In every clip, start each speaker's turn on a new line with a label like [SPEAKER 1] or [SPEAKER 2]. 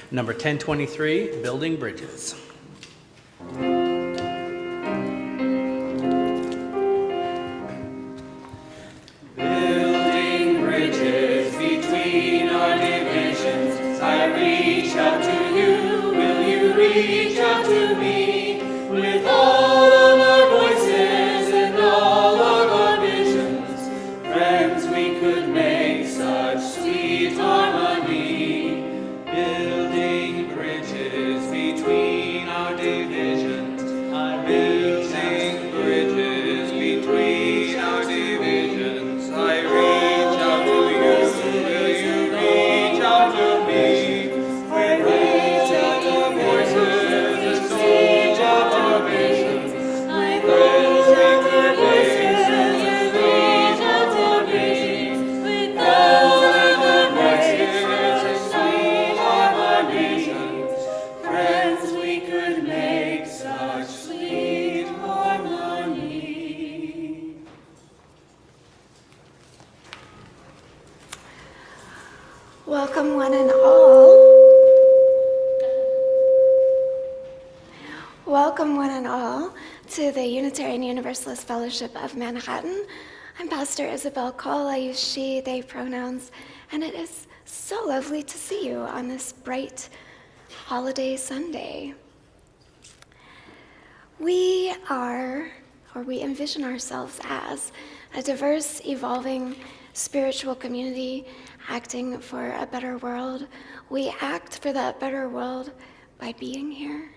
[SPEAKER 1] Number 1023, Building Bridges.
[SPEAKER 2] Building bridges between our divisions, I reach out to you, will you reach out to me? With all of our voices and all of our visions, friends, we could make such sweet harmony. Building bridges between our divisions, I reach out to bridges between our divisions, I reach out to you, will you reach out to me? With all of our voices and all of our visions, friends, we could make such sweet harmony. With all of our voices and all of our visions, friends, we could make such sweet harmony.
[SPEAKER 3] Welcome, one and all. Welcome, one and all, to the Unitarian Universalist Fellowship of Manhattan. I'm Pastor Isabel Cole. I use she, they pronouns, and it is so lovely to see you on this bright holiday Sunday. We are, or we envision ourselves as, a diverse, evolving spiritual community acting for a better world. We act for that better world by being here,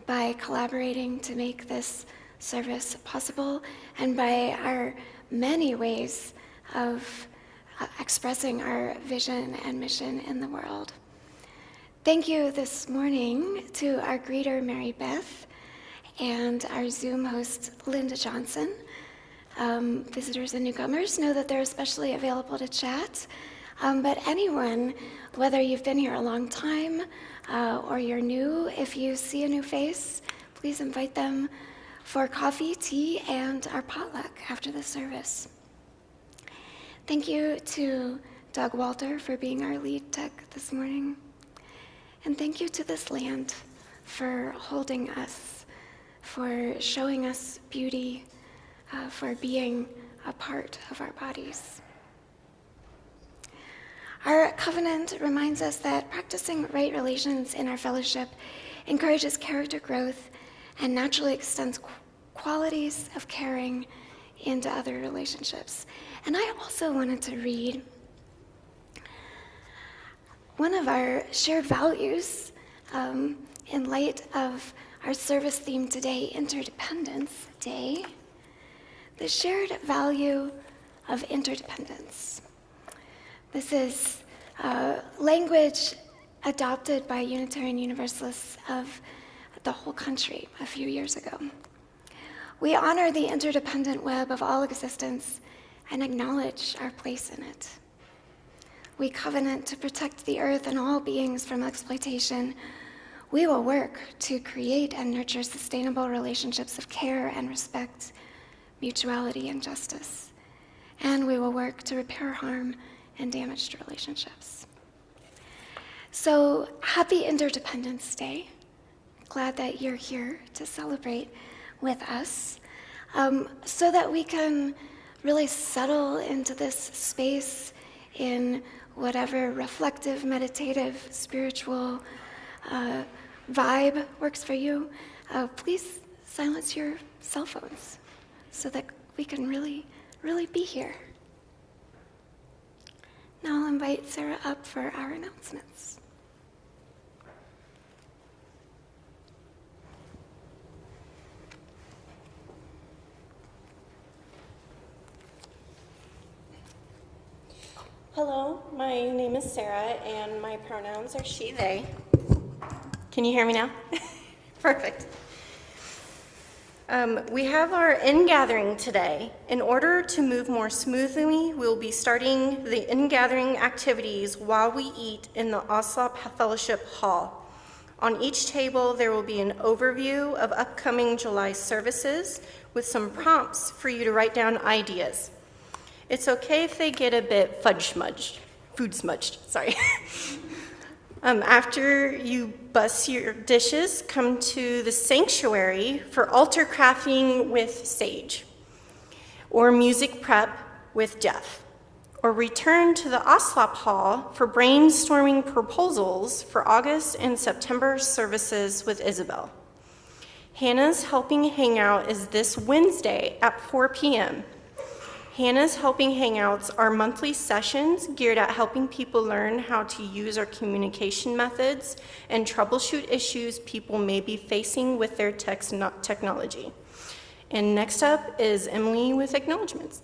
[SPEAKER 3] by collaborating to make this service possible, and by our many ways of expressing our vision and mission in the world. Thank you this morning to our greeter, Mary Beth, and our Zoom host, Linda Johnson. Visitors and newcomers know that they're especially available to chat, but anyone, whether you've been here a long time or you're new, if you see a new face, please invite them for coffee, tea, and our potluck after the service. Thank you to Doug Walter for being our lead tech this morning. And thank you to this land for holding us, for showing us beauty, for being a part of our bodies. Our covenant reminds us that practicing right relations in our fellowship encourages character growth and naturally extends qualities of caring into other relationships. And I also wanted to read one of our shared values in light of our service theme today, Interdependence Day, the shared value of interdependence. This is language adopted by Unitarian Universalists of the whole country a few years ago. We honor the interdependent web of all existence and acknowledge our place in it. We covenant to protect the earth and all beings from exploitation. We will work to create and nurture sustainable relationships of care and respect, mutuality and justice. And we will work to repair harm and damaged relationships. So happy Interdependence Day. Glad that you're here to celebrate with us so that we can really settle into this space in whatever reflective, meditative, spiritual vibe works for you. Please silence your cell phones so that we can really be here. Now I'll invite Sarah up for our announcements.
[SPEAKER 4] Hello, my name is Sarah, and my pronouns are she, they. Can you hear me now? Perfect. We have our in-gathering today. In order to move more smoothly, we'll be starting the in-gathering activities while we eat in the Oslop Fellowship Hall. On each table, there will be an overview of upcoming July services with some prompts for you to write down ideas. It's okay if they get a bit food smudged, sorry. After you bus your dishes, come to the sanctuary for altar crafting with Sage, or music prep with Jeff, or return to the Oslop Hall for brainstorming proposals for August and September services with Isabel. Hannah's Helping Hangout is this Wednesday at 4 p.m. Hannah's Helping Hangouts are monthly sessions geared at helping people learn how to use our communication methods and troubleshoot issues people may be facing with their technology. And next up is Emily with acknowledgements.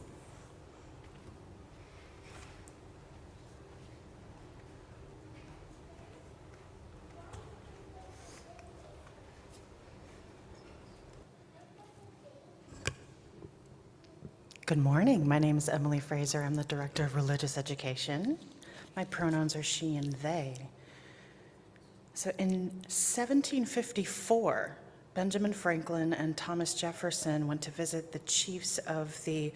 [SPEAKER 5] Good morning. My name is Emily Fraser. I'm the Director of Religious Education. My pronouns are she and they. So in 1754, Benjamin Franklin and Thomas Jefferson went to visit the chiefs of the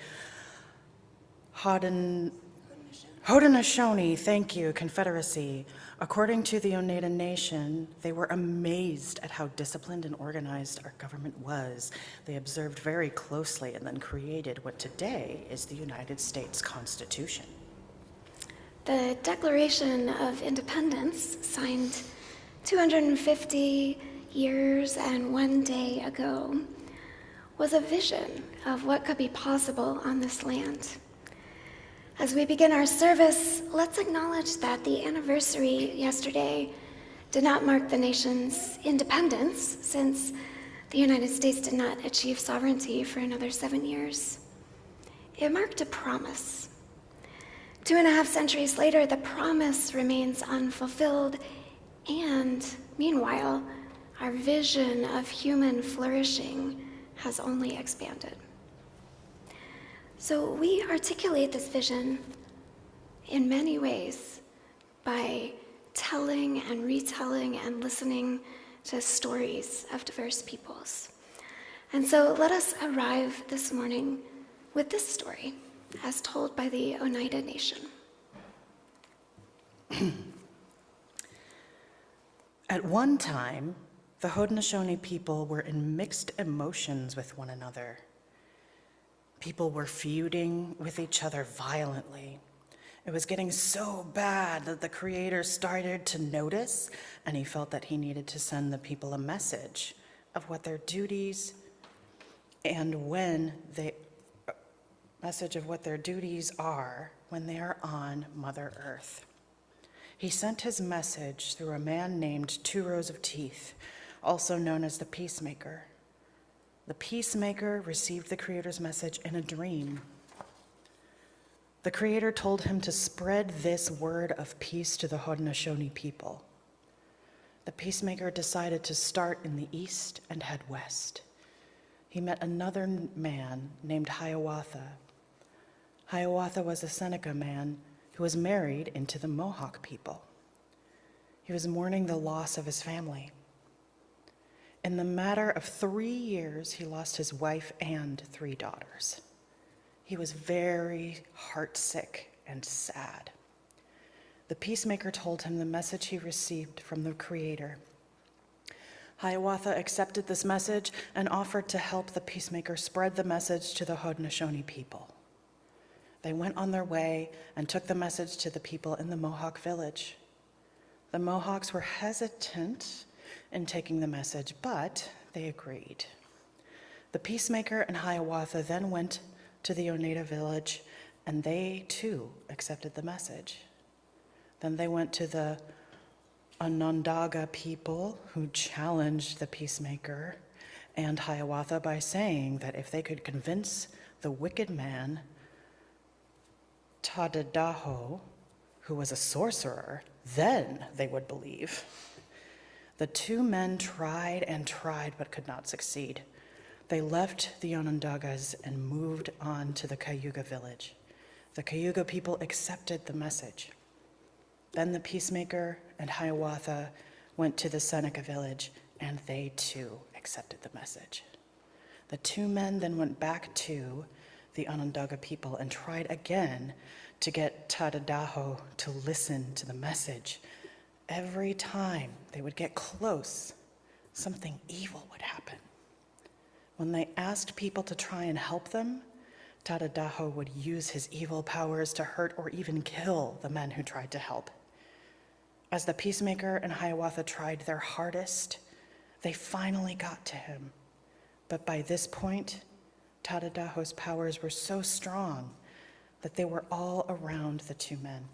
[SPEAKER 5] Haudenosaunee, thank you, Confederacy. According to the Oneida Nation, they were amazed at how disciplined and organized our government was. They observed very closely and then created what today is the United States Constitution.
[SPEAKER 3] The Declaration of Independence, signed 250 years and 1 day ago, was a vision of what could be possible on this land. As we begin our service, let's acknowledge that the anniversary yesterday did not mark the nation's independence, since the United States did not achieve sovereignty for another 7 years. It marked a promise. 2.5 centuries later, the promise remains unfulfilled, and meanwhile, our vision of human flourishing has only expanded. So we articulate this vision in many ways by telling and retelling and listening to stories of diverse peoples. And so let us arrive this morning with this story as told by the Oneida Nation.
[SPEAKER 5] At one time, the Haudenosaunee people were in mixed emotions with one another. People were feuding with each other violently. It was getting so bad that the Creator started to notice, and he felt that he needed to send the people a message of what their duties are when they are on Mother Earth. He sent his message through a man named Two Rows of Teeth, also known as the Peacemaker. The Peacemaker received the Creator's message in a dream. The Creator told him to spread this word of peace to the Haudenosaunee people. The Peacemaker decided to start in the east and head west. He met another man named Hiawatha. Hiawatha was a Seneca man who was married into the Mohawk people. He was mourning the loss of his family. In the matter of 3 years, he lost his wife and 3 daughters. He was very heartsick and sad. The Peacemaker told him the message he received from the Creator. Hiawatha accepted this message and offered to help the Peacemaker spread the message to the Haudenosaunee people. They went on their way and took the message to the people in the Mohawk village. The Mohawks were hesitant in taking the message, but they agreed. The Peacemaker and Hiawatha then went to the Oneida village, and they too accepted the message. Then they went to the Onondaga people, who challenged the Peacemaker and Hiawatha by saying that if they could convince the wicked man, Tadadaho, who was a sorcerer, then they would believe. The 2 men tried and tried, but could not succeed. They left the Onondagas and moved on to the Cayuga village. The Cayuga people accepted the message. Then the Peacemaker and Hiawatha went to the Seneca village, and they too accepted the message. The 2 men then went back to the Onondaga people and tried again to get Tadadaho to listen to the message, Every time they would get close, something evil would happen. When they asked people to try and help them, Tadadaho would use his evil powers to hurt or even kill the men who tried to help. As the peacemaker and Hiawatha tried their hardest, they finally got to him. But by this point, Tadadaho's powers were so strong that they were all around the two men.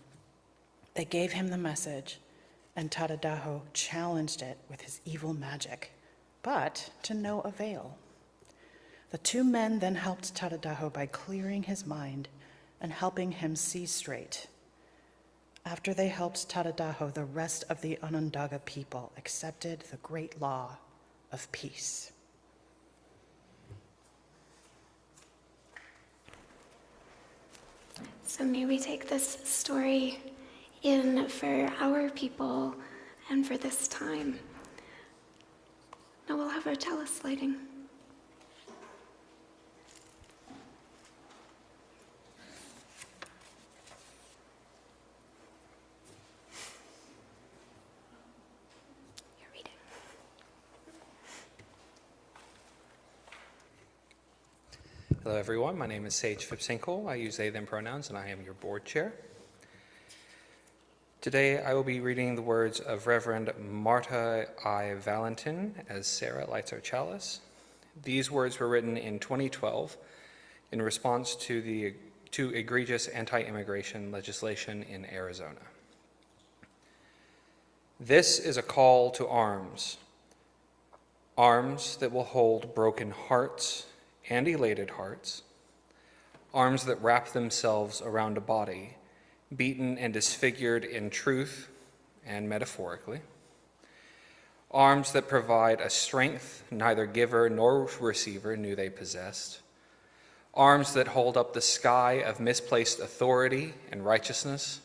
[SPEAKER 5] They gave him the message, and Tadadaho challenged it with his evil magic, but to no avail. The two men then helped Tadadaho by clearing his mind and helping him see straight. After they helped Tadadaho, the rest of the Onondaga people accepted the great law of peace.
[SPEAKER 3] So may we take this story in for our people and for this time. Now we'll have our chalice lighting. Your reading.
[SPEAKER 6] Hello everyone, my name is Sage Phipps-Hinkle. I use they, them pronouns, and I am your board chair. Today I will be reading the words of Reverend Marta I. Valentin as Sarah lights our chalice. These words were written in 2012 in response to egregious anti-immigration legislation in Arizona. This is a call to arms, arms that will hold broken hearts and elated hearts, arms that wrap themselves around a body, beaten and disfigured in truth and metaphorically, arms that provide a strength neither giver nor receiver knew they possessed, arms that hold up the sky of misplaced authority and righteousness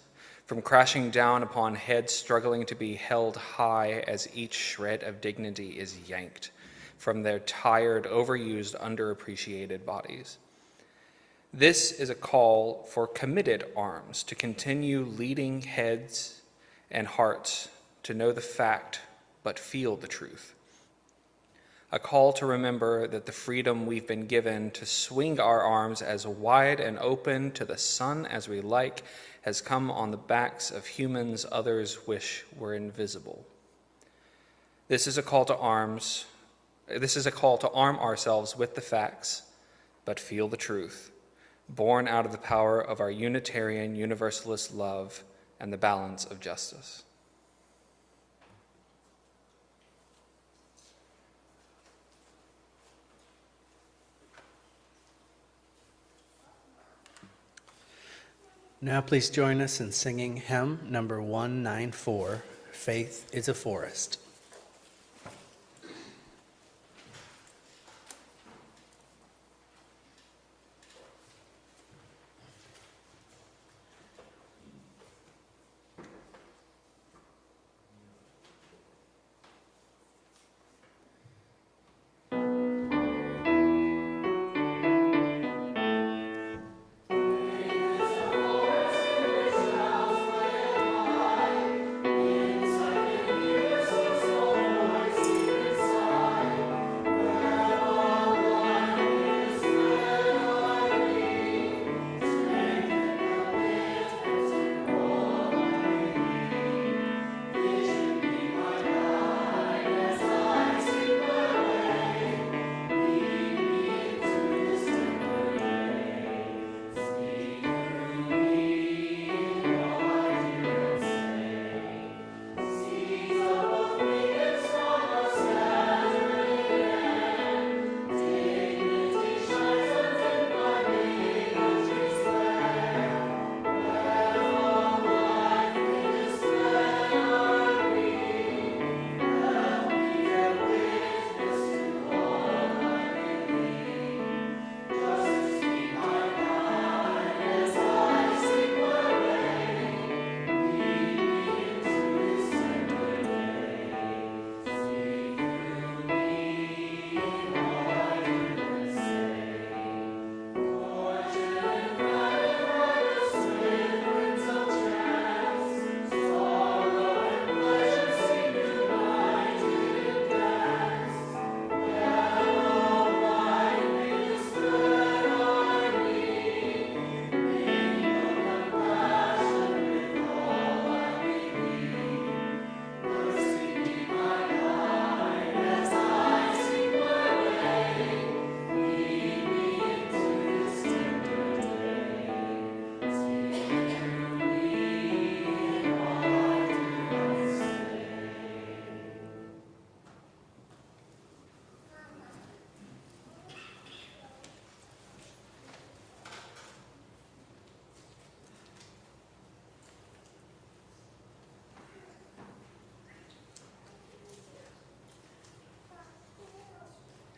[SPEAKER 6] from crashing down upon heads struggling to be held high as each shred of dignity is yanked from their tired, overused, underappreciated bodies. This is a call for committed arms to continue leading heads and hearts to know the fact but feel the truth. A call to remember that the freedom we've been given to swing our arms as wide and open to the sun as we like has come on the backs of humans others wish were invisible. This is a call to arms. This is a call to arm ourselves with the facts, but feel the truth, born out of the power of our Unitarian Universalist love and the balance of justice.
[SPEAKER 1] Now please join us in singing hymn number 194, Faith is a Forest.
[SPEAKER 2] Inside the universe.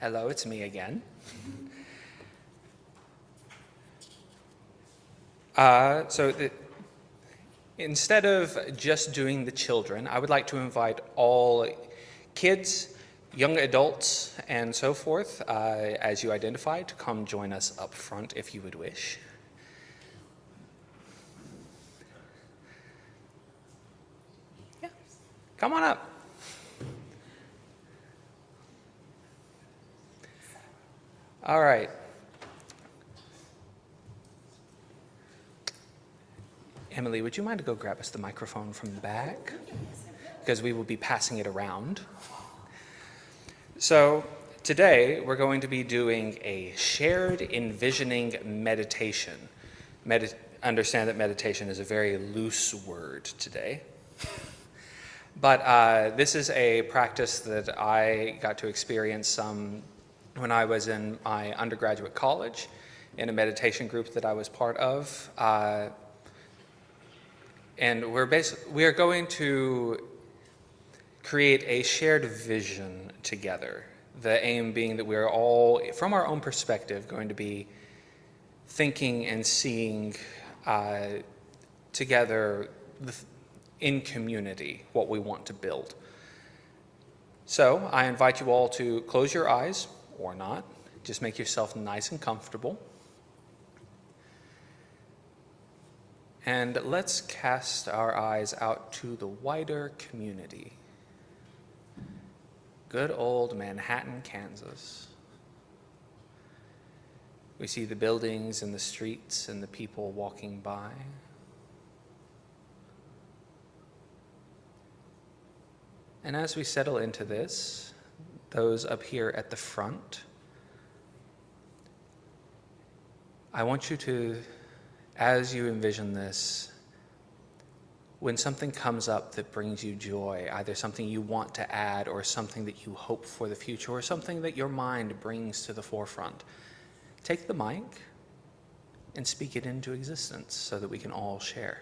[SPEAKER 6] Hello, it's me again. Instead of just doing the children, I would like to invite all kids, young adults, and so forth, as you identified, to come join us up front if you would wish. Yeah, come on up. All right. Emily, would you mind to go grab us the microphone from the back? Because we will be passing it around. So today we're going to be doing a shared envisioning meditation. Understand that meditation is a very loose word today. But this is a practice that I got to experience some when I was in my undergraduate college in a meditation group that I was part of. And we are going to create a shared vision together. The aim being that we are all, from our own perspective, going to be thinking and seeing together in community what we want to build. So I invite you all to close your eyes, or not. Just make yourself nice and comfortable. And let's cast our eyes out to the wider community. Good old Manhattan, Kansas. We see the buildings and the streets and the people walking by. And as we settle into this, those up here at the front, I want you to, as you envision this, when something comes up that brings you joy, either something you want to add or something that you hope for the future or something that your mind brings to the forefront, take the mic and speak it into existence so that we can all share.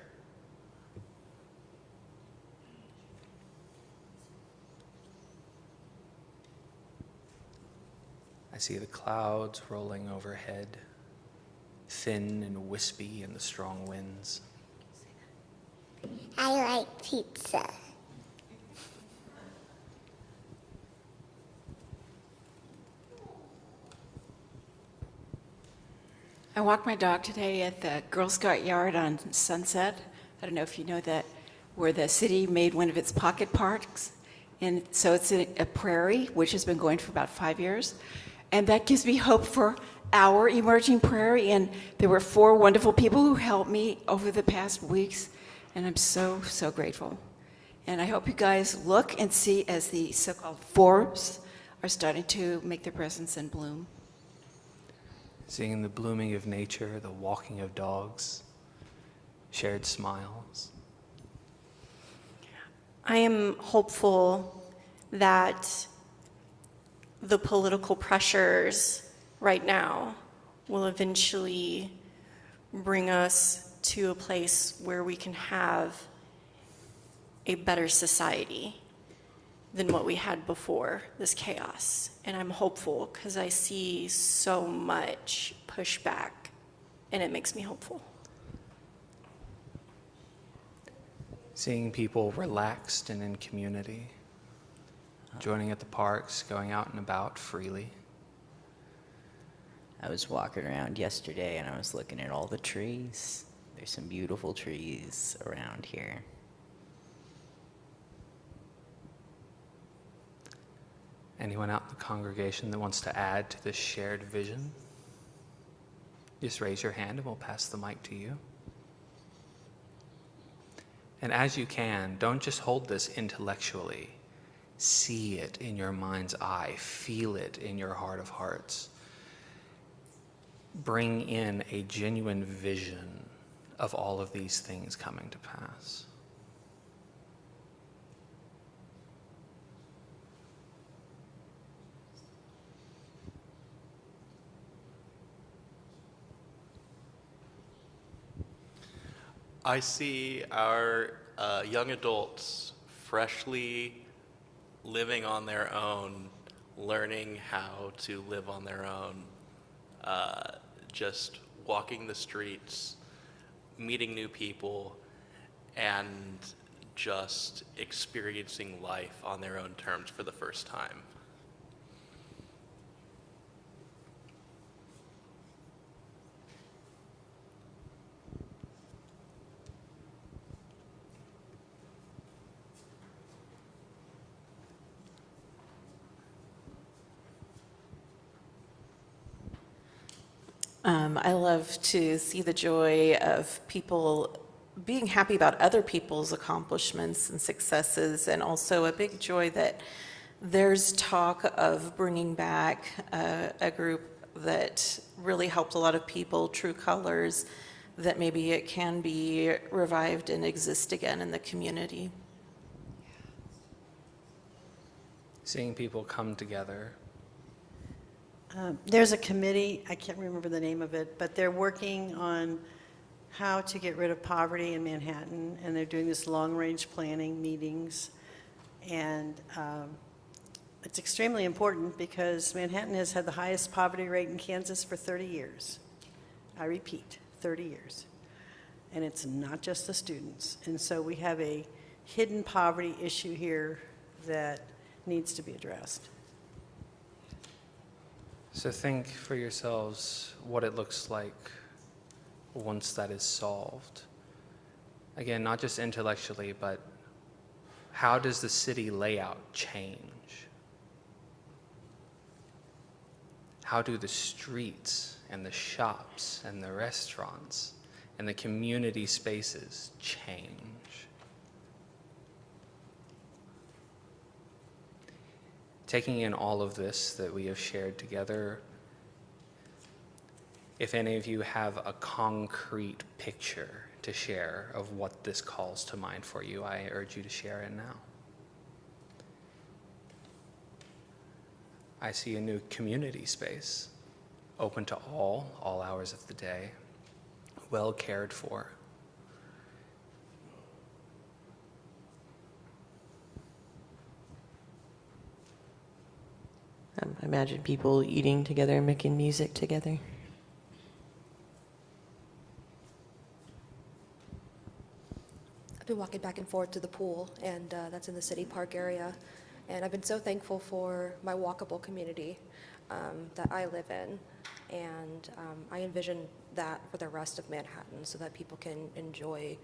[SPEAKER 6] I see the clouds rolling overhead, thin and wispy in the strong winds.
[SPEAKER 7] I like pizza.
[SPEAKER 8] I walked my dog today at the Girl Scout yard on Sunset. I don't know if you know that, where the city made one of its pocket parks. And so it's a prairie, which has been going for about 5 years. And that gives me hope for our emerging prairie. And there were 4 wonderful people who helped me over the past weeks. And I'm so, so grateful. And I hope you guys look and see as the so-called forests are starting to make their presence and bloom.
[SPEAKER 6] Seeing the blooming of nature, the walking of dogs, shared smiles.
[SPEAKER 4] I am hopeful that the political pressures right now will eventually bring us to a place where we can have a better society than what we had before this chaos. And I'm hopeful because I see so much pushback, and it makes me hopeful.
[SPEAKER 6] Seeing people relaxed and in community, joining at the parks, going out and about freely.
[SPEAKER 9] I was walking around yesterday and I was looking at all the trees. There's some beautiful trees around here.
[SPEAKER 6] Anyone out in the congregation that wants to add to this shared vision? Just raise your hand and we'll pass the mic to you. And as you can, don't just hold this intellectually. See it in your mind's eye. Feel it in your heart of hearts. Bring in a genuine vision of all of these things coming to pass.
[SPEAKER 10] I see our young adults freshly living on their own learning how to live on their own, just walking the streets, meeting new people, and just experiencing life on their own terms for the first time.
[SPEAKER 7] I love to see the joy of people being happy about other people's accomplishments and successes, and also a big joy that there's talk of bringing back a group that really helped a lot of people, True Colors, that maybe it can be revived and exist again in the community.
[SPEAKER 6] Seeing people come together.
[SPEAKER 11] There's a committee, I can't remember the name of it, but they're working on how to get rid of poverty in Manhattan, and they're doing this long-range planning meetings. And it's extremely important because Manhattan has had the highest poverty rate in Kansas for 30 years. I repeat, 30 years. And it's not just the students. And so we have a hidden poverty issue here that needs to be addressed.
[SPEAKER 6] So think for yourselves what it looks like once that is solved. Again, not just intellectually, but how does the city layout change? How do the streets and the shops and the restaurants and the community spaces change? Taking in all of this that we have shared together, if any of you have a concrete picture to share of what this calls to mind for you, I urge you to share it now. I see a new community space, open to all hours of the day, well cared for.
[SPEAKER 12] I imagine people eating together, making music together.
[SPEAKER 13] I've been walking back and forth to the pool, and that's in the city park area. And I've been so thankful for my walkable community that I live in. And I envision that for the rest of Manhattan so that people can enjoy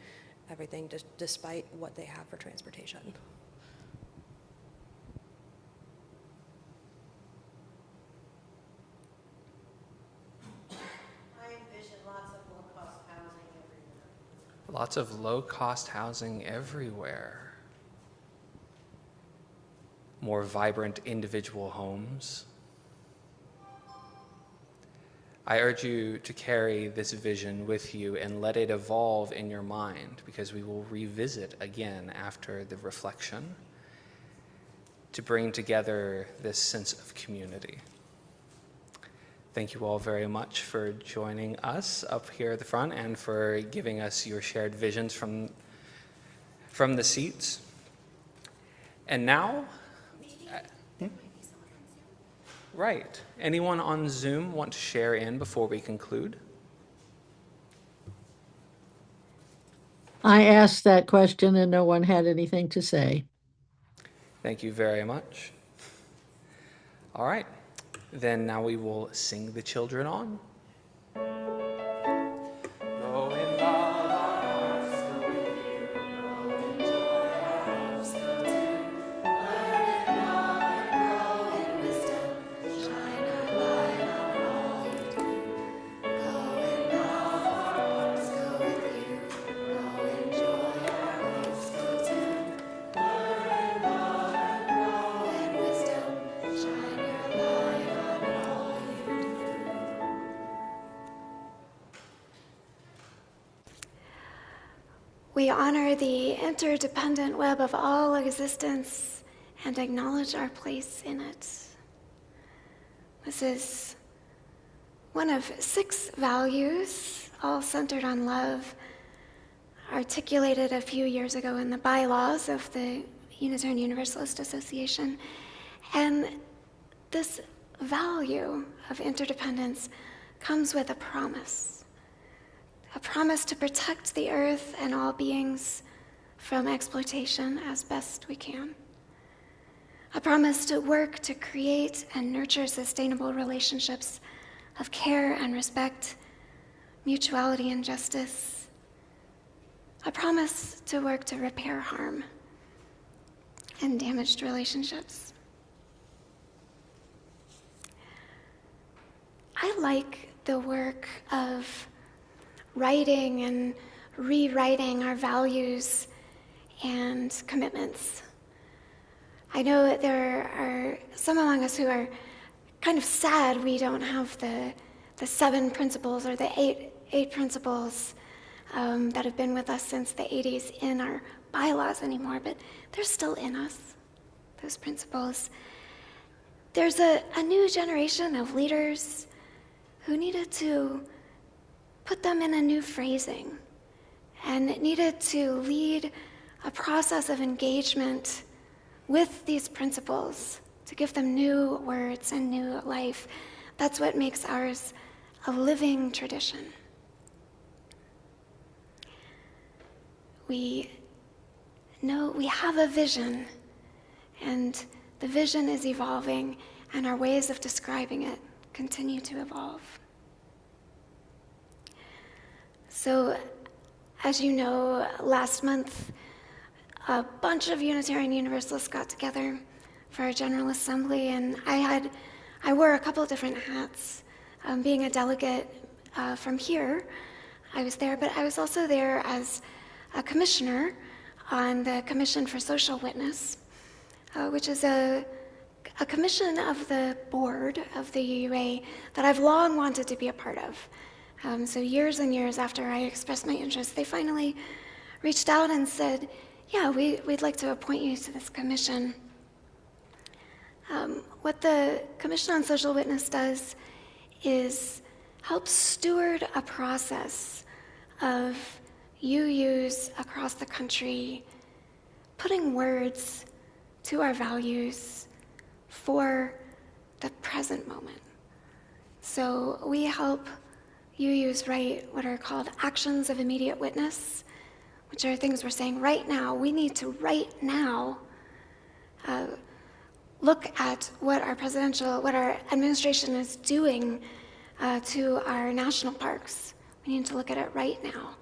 [SPEAKER 13] everything despite what they have for transportation.
[SPEAKER 6] Lots of low-cost housing everywhere. More vibrant individual homes. I urge you to carry this vision with you and let it evolve in your mind, because we will revisit again after the reflection to bring together this sense of community. Thank you all very much for joining us up here at the front and for giving us your shared visions from the seats. And now, right, anyone on Zoom want to share in before we conclude?
[SPEAKER 14] I asked that question and no one had anything to say.
[SPEAKER 6] Thank you very much. All right. Then now we will sing the children on.
[SPEAKER 3] We honor the interdependent web of all existence and acknowledge our place in it. This is one of 6 values, all centered on love, articulated a few years ago in the bylaws of the Unitarian Universalist Association. And this value of interdependence comes with a promise to protect the earth and all beings from exploitation as best we can, a promise to work to create and nurture sustainable relationships of care and respect, mutuality and justice, a promise to work to repair harm and damaged relationships. I like the work of writing and rewriting our values and commitments. I know that there are some among us who are kind of sad we don't have the 7 principles or the eight principles that have been with us since the 80s in our bylaws anymore, but they're still in us, those principles. There's a new generation of leaders who needed to put them in a new phrasing and needed to lead a process of engagement with these principles to give them new words and new life. That's what makes ours a living tradition. We know we have a vision, and the vision is evolving, and our ways of describing it continue to evolve. So, as you know, last month, a bunch of Unitarian Universalists got together for a General Assembly, and I wore a couple of different hats. Being a delegate from here, I was there, but I was also there as a commissioner on the Commission for Social Witness, which is a commission of the board of the UUA that I've long wanted to be a part of. So years and years after I expressed my interest, they finally reached out and said, yeah, we'd like to appoint you to this commission. What the Commission on Social Witness does is help steward a process of UUs across the country putting words to our values for the present moment. So we help UUs write what are called actions of immediate witness, which are things we're saying right now. We need to right now look at what our administration is doing to our national parks. We need to look at it right now.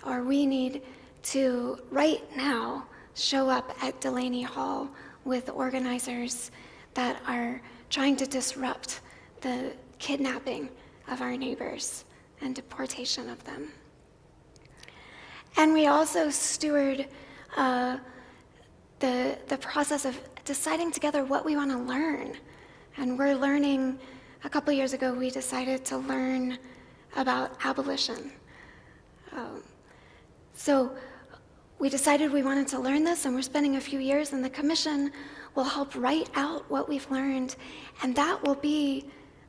[SPEAKER 3] Or we need to right now show up at Delaney Hall with organizers that are trying to disrupt the kidnapping of our neighbors and deportation of them. And we also steward the process of deciding together what we want to learn. And we're learning, a couple years ago, we decided to learn about abolition. So we decided we wanted to learn this, and we're spending a few years, and the commission will help write out what we've learned, and that will be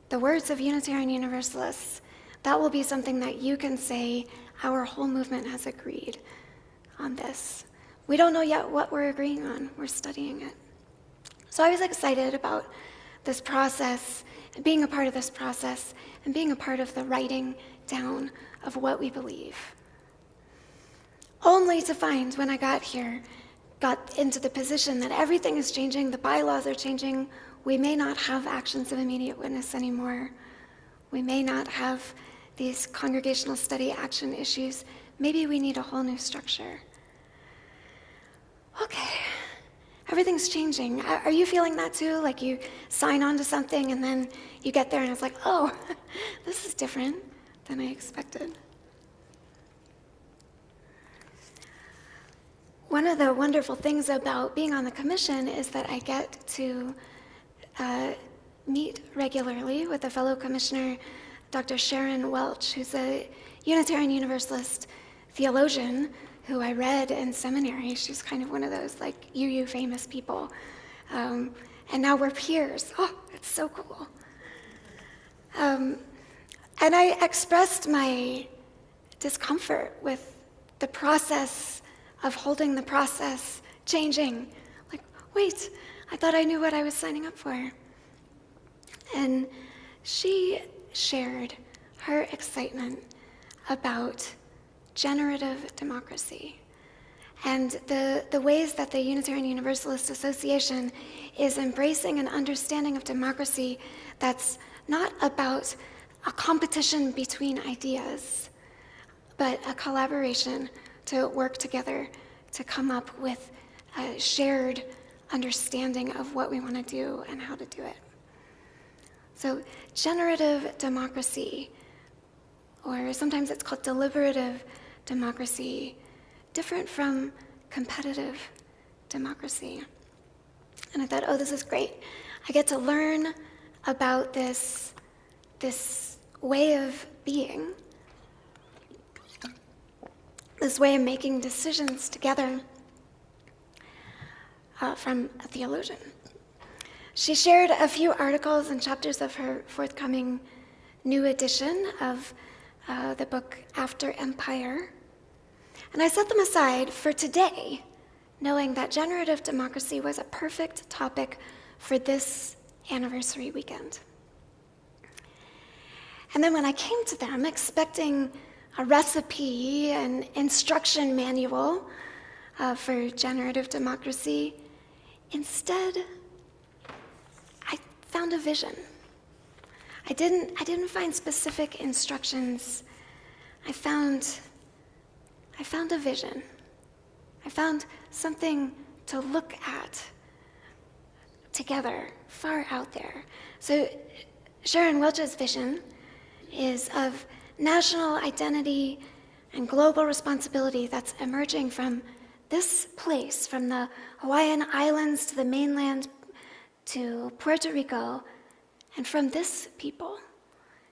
[SPEAKER 3] the words of Unitarian Universalists. That will be something that you can say, our whole movement has agreed on this. We don't know yet what we're agreeing on. We're studying it. So I was excited about this process, being a part of this process, and being a part of the writing down of what we believe. Only to find, when I got into the position that everything is changing, the bylaws are changing, we may not have actions of immediate witness anymore. We may not have these congregational study action issues. Maybe we need a whole new structure. Okay, everything's changing. Are you feeling that too? Like you sign on to something and then you get there and it's like, oh, this is different than I expected. One of the wonderful things about being on the commission is that I get to meet regularly with a fellow commissioner, Dr. Sharon Welch, who's a Unitarian Universalist theologian who I read in seminary. She's kind of one of those like UU famous people. And now we're peers. Oh, it's so cool. And I expressed my discomfort with the process of holding the process changing. Like, wait, I thought I knew what I was signing up for. And she shared her excitement about generative democracy and the ways that the Unitarian Universalist Association is embracing an understanding of democracy that's not about a competition between ideas, but a collaboration to work together to come up with a shared understanding of what we want to do and how to do it. So generative democracy, or sometimes it's called deliberative democracy, different from competitive democracy. And I thought, oh, this is great. I get to learn about this way of being, this way of making decisions together from a theologian. She shared a few articles and chapters of her forthcoming new edition of the book After Empire. And I set them aside for today, knowing that generative democracy was a perfect topic for this anniversary weekend. And then when I came to them expecting a recipe and instruction manual for generative democracy, instead, I found a vision. I didn't find specific instructions. I found a vision. I found something to look at together, far out there. So Sharon Welch's vision is of national identity and global responsibility that's emerging from this place, from the Hawaiian Islands to the mainland to Puerto Rico, and from this people,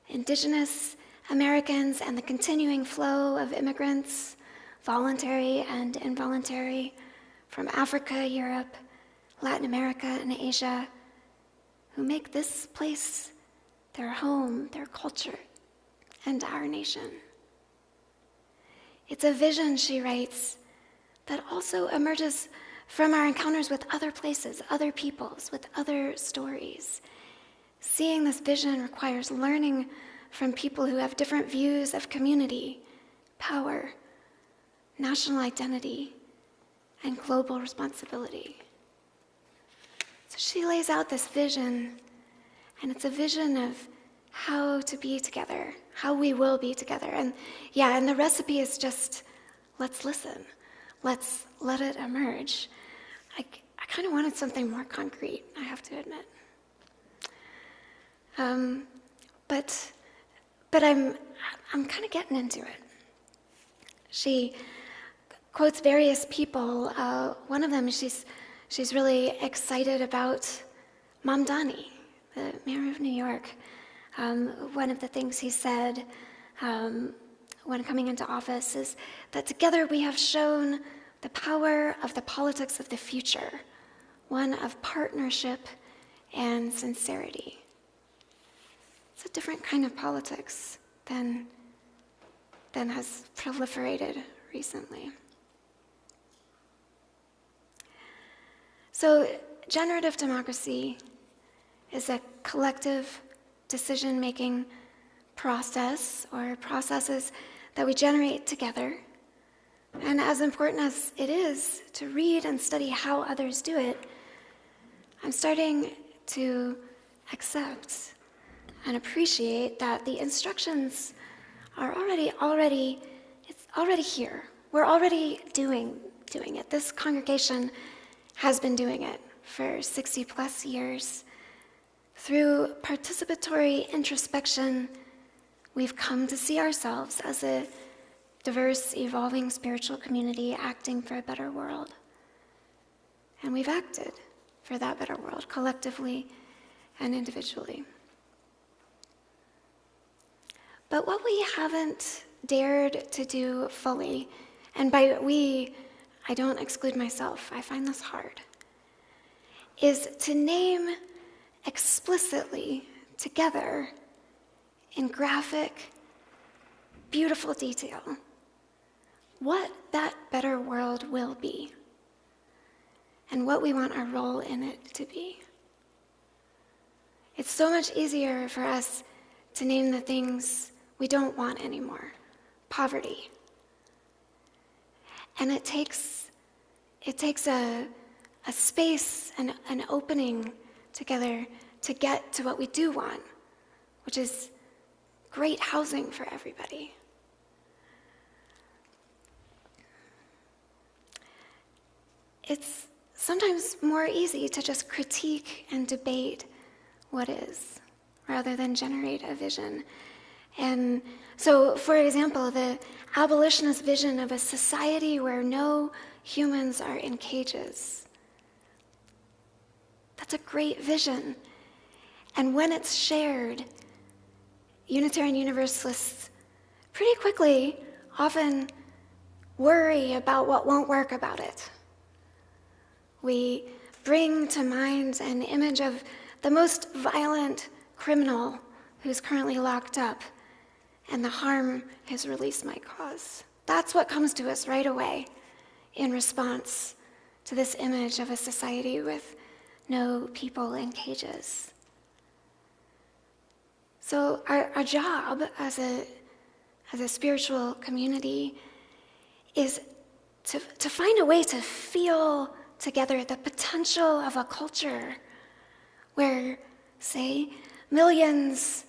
[SPEAKER 3] Indigenous Americans, and the continuing flow of immigrants, voluntary and involuntary, from Africa, Europe, Latin America, and Asia, who make this place their home, their culture, and our nation. It's a vision, she writes, that also emerges from our encounters with other places, other peoples, with other stories. Seeing this vision requires learning from people who have different views of community, power, national identity, and global responsibility. So she lays out this vision, and it's a vision of how to be together, how we will be together. And the recipe is just, let's listen. Let's let it emerge. I kind of wanted something more concrete, I have to admit. But I'm kind of getting into it. She quotes various people. One of them, she's really excited about Mamdani, the mayor of New York. One of the things he said when coming into office is that together we have shown the power of the politics of the future, one of partnership and sincerity. It's a different kind of politics than has proliferated recently. So generative democracy is a collective decision-making process or processes that we generate together. And as important as it is to read and study how others do it, I'm starting to accept and appreciate that the instructions are already here. We're already doing it. This congregation has been doing it for 60 plus years. Through participatory introspection, we've come to see ourselves as a diverse, evolving spiritual community acting for a better world. And we've acted for that better world, collectively and individually. But what we haven't dared to do fully, and by we, I don't exclude myself, I find this hard, is to name explicitly together in graphic, beautiful detail what that better world will be. and what we want our role in it to be. It's so much easier for us to name the things we don't want anymore. Poverty. And it takes a space and an opening together to get to what we do want, which is great housing for everybody. It's sometimes more easy to just critique and debate what is, rather than generate a vision. And so, for example, the abolitionist vision of a society where no humans are in cages. That's a great vision. And when it's shared, Unitarian Universalists pretty quickly often worry about what won't work about it. We bring to mind an image of the most violent criminal who's currently locked up and the harm his release might cause. That's what comes to us right away in response to this image of a society with no people in cages. So our job as a spiritual community is to find a way to feel together the potential of a culture where, say, millions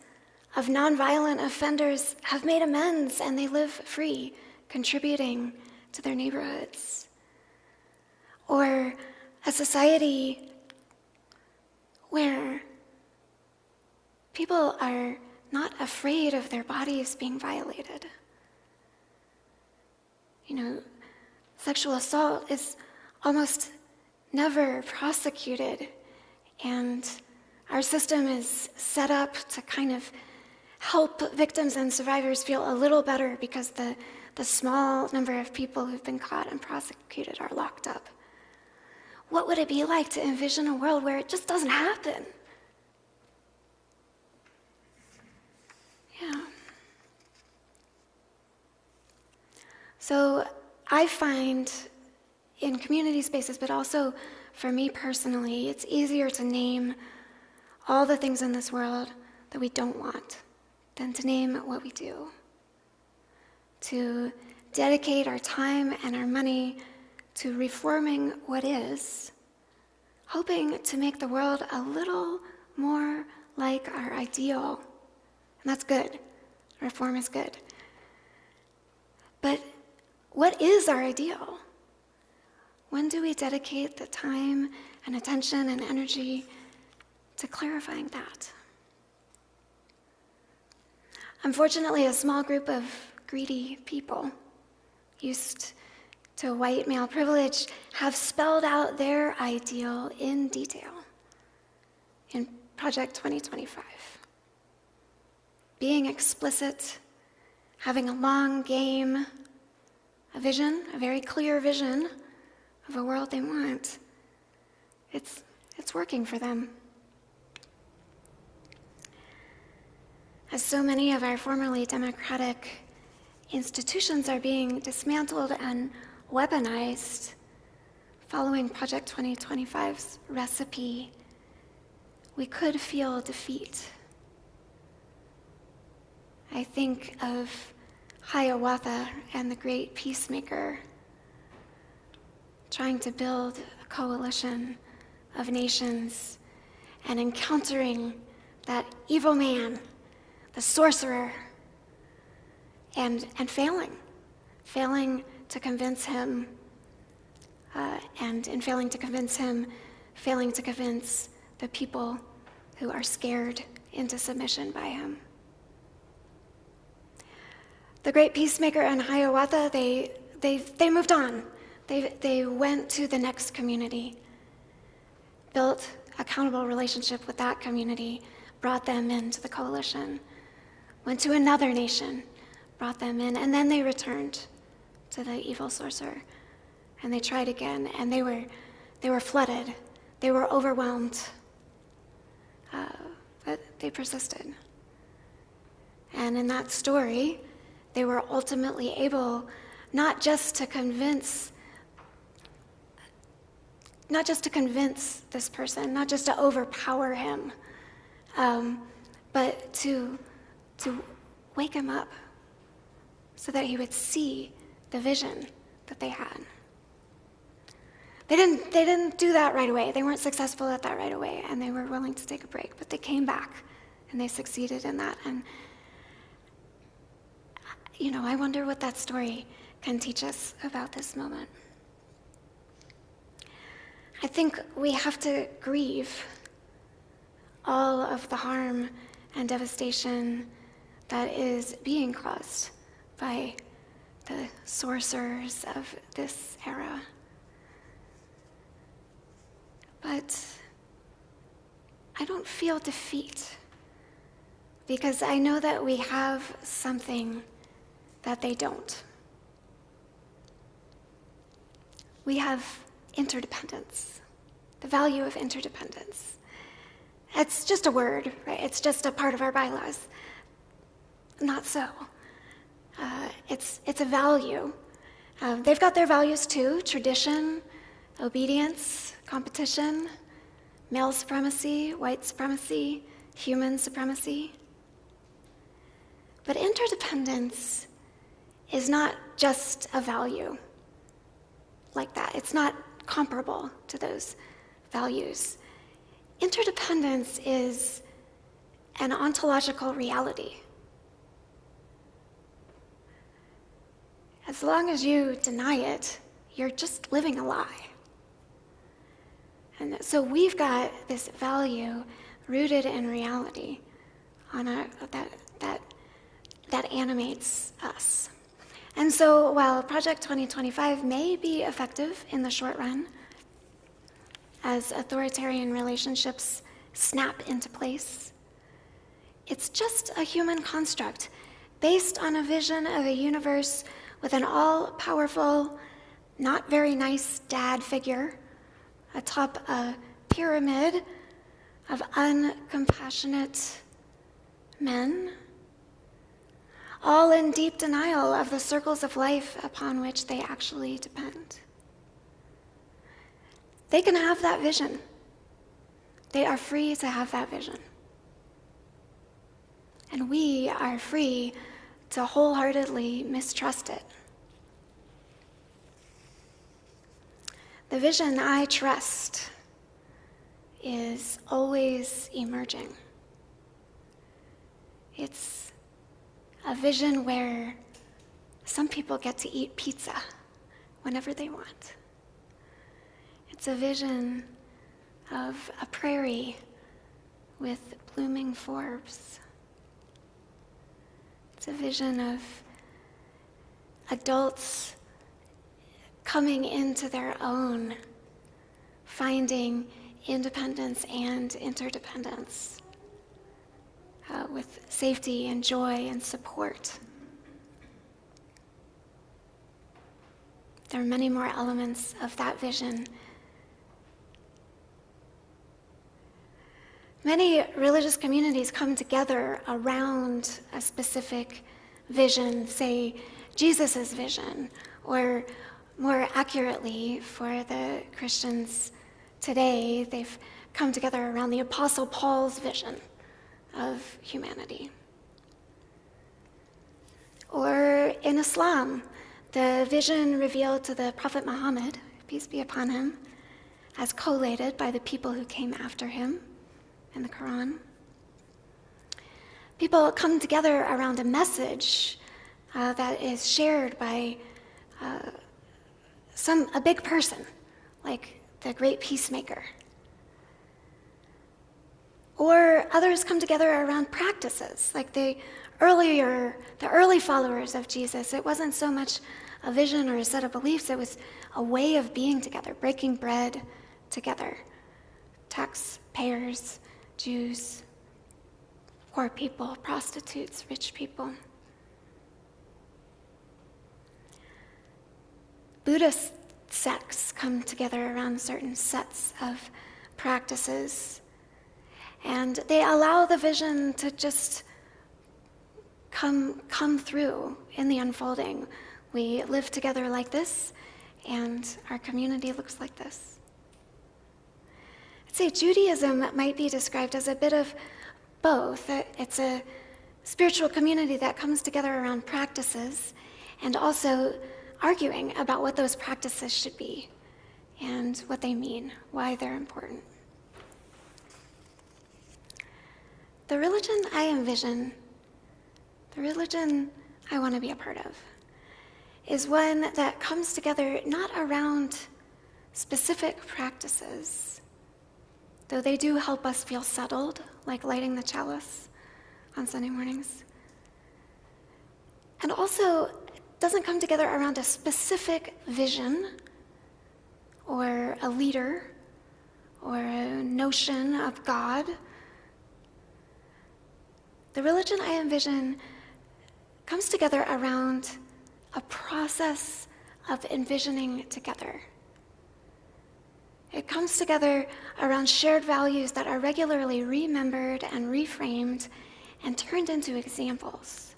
[SPEAKER 3] of nonviolent offenders have made amends and they live free, contributing to their neighborhoods. Or a society where people are not afraid of their bodies being violated. You know, sexual assault is almost never prosecuted, and our system is set up to kind of help victims and survivors feel a little better because the small number of people who've been caught and prosecuted are locked up. What would it be like to envision a world where it just doesn't happen? Yeah. So I find in community spaces, but also for me personally, it's easier to name all the things in this world that we don't want than to name what we do. To dedicate our time and our money to reforming what is, hoping to make the world a little more like our ideal. And that's good. Reform is good. But what is our ideal? When do we dedicate the time and attention and energy to clarifying that? Unfortunately, a small group of greedy people used to white male privilege have spelled out their ideal in detail in Project 2025. Being explicit, having a long game, a vision, a very clear vision of a world they want. It's working for them. As so many of our formerly democratic institutions are being dismantled and weaponized, following Project 2025's recipe, we could feel defeat. I think of Hiawatha and the great peacemaker trying to build a coalition of nations and encountering that evil man, the sorcerer, and failing to convince him, and in failing to convince him, failing to convince the people who are scared into submission by him. The great peacemaker and Hiawatha, they moved on. They went to the next community, built accountable relationship with that community, brought them into the coalition, went to another nation, brought them in, and then they returned to the evil sorcerer. And they tried again, and they were flooded. They were overwhelmed, but they persisted. And in that story, they were ultimately able not just to convince not just to convince this person, not just to overpower him, but to wake him up so that he would see the vision that they had. They didn't do that right away. They weren't successful at that right away, and they were willing to take a break, but they came back and they succeeded in that. And I wonder what that story can teach us about this moment. I think we have to grieve all of the harm and devastation that is being caused by the sorcerers of this era. But I don't feel defeat, because I know that we have something that they don't. We have interdependence, the value of interdependence. It's just a word, right? It's just a part of our bylaws. Not so. It's a value. They've got their values too: tradition, obedience, competition, male supremacy, white supremacy, human supremacy. But interdependence is not just a value like that. It's not comparable to those values. Interdependence is an ontological reality. As long as you deny it, you're just living a lie. And so we've got this value rooted in reality that animates us. And so while Project 2025 may be effective in the short run, as authoritarian relationships snap into place, it's just a human construct based on a vision of a universe with an all-powerful, not very nice dad figure atop a pyramid of uncompassionate men, all in deep denial of the circles of life upon which they actually depend. They can have that vision. They are free to have that vision. And we are free to wholeheartedly mistrust it. The vision I trust is always emerging. It's a vision where some people get to eat pizza whenever they want. It's a vision of a prairie with blooming forbs. It's a vision of adults coming into their own, finding independence and interdependence with safety and joy and support. There are many more elements of that vision. Many religious communities come together around a specific vision, say Jesus' vision, or more accurately for the Christians today, they've come together around the Apostle Paul's vision of humanity. Or in Islam, the vision revealed to the Prophet Muhammad, peace be upon him, as collated by the people who came after him in the Quran. People come together around a message that is shared by a big person, like the great peacemaker. Or others come together around practices, like the early followers of Jesus. It wasn't so much a vision or a set of beliefs, it was a way of being together, breaking bread together. Taxpayers, Jews, poor people, prostitutes, rich people. Buddhist sects come together around certain sets of practices, and they allow the vision to just come through in the unfolding. We live together like this, and our community looks like this. say Judaism might be described as a bit of both. It's a spiritual community that comes together around practices and also arguing about what those practices should be and what they mean, why they're important. The religion I envision, the religion I want to be a part of, is one that comes together not around specific practices, though they do help us feel settled, like lighting the chalice on Sunday mornings. And also doesn't come together around a specific vision or a leader or a notion of God. The religion I envision comes together around a process of envisioning together. It comes together around shared values that are regularly remembered and reframed and turned into examples.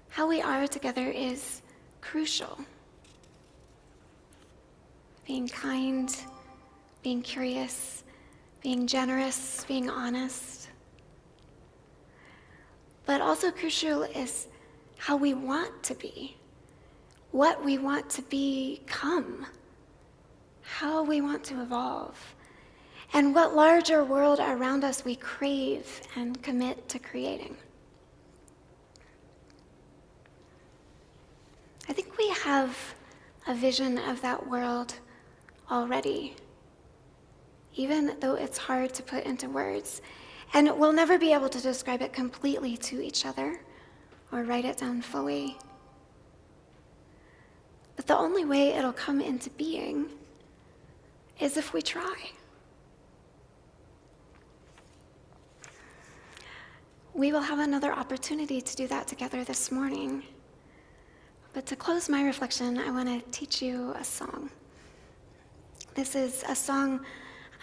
[SPEAKER 3] How we are together is crucial. Being kind, being curious, being generous, being honest. But also crucial is how we want to be, what we want to become, how we want to evolve, and what larger world around us we crave and commit to creating. I think we have a vision of that world already, even though it's hard to put into words. And we'll never be able to describe it completely to each other or write it down fully. But the only way it'll come into being is if we try. We will have another opportunity to do that together this morning. But to close my reflection, I want to teach you a song. This is a song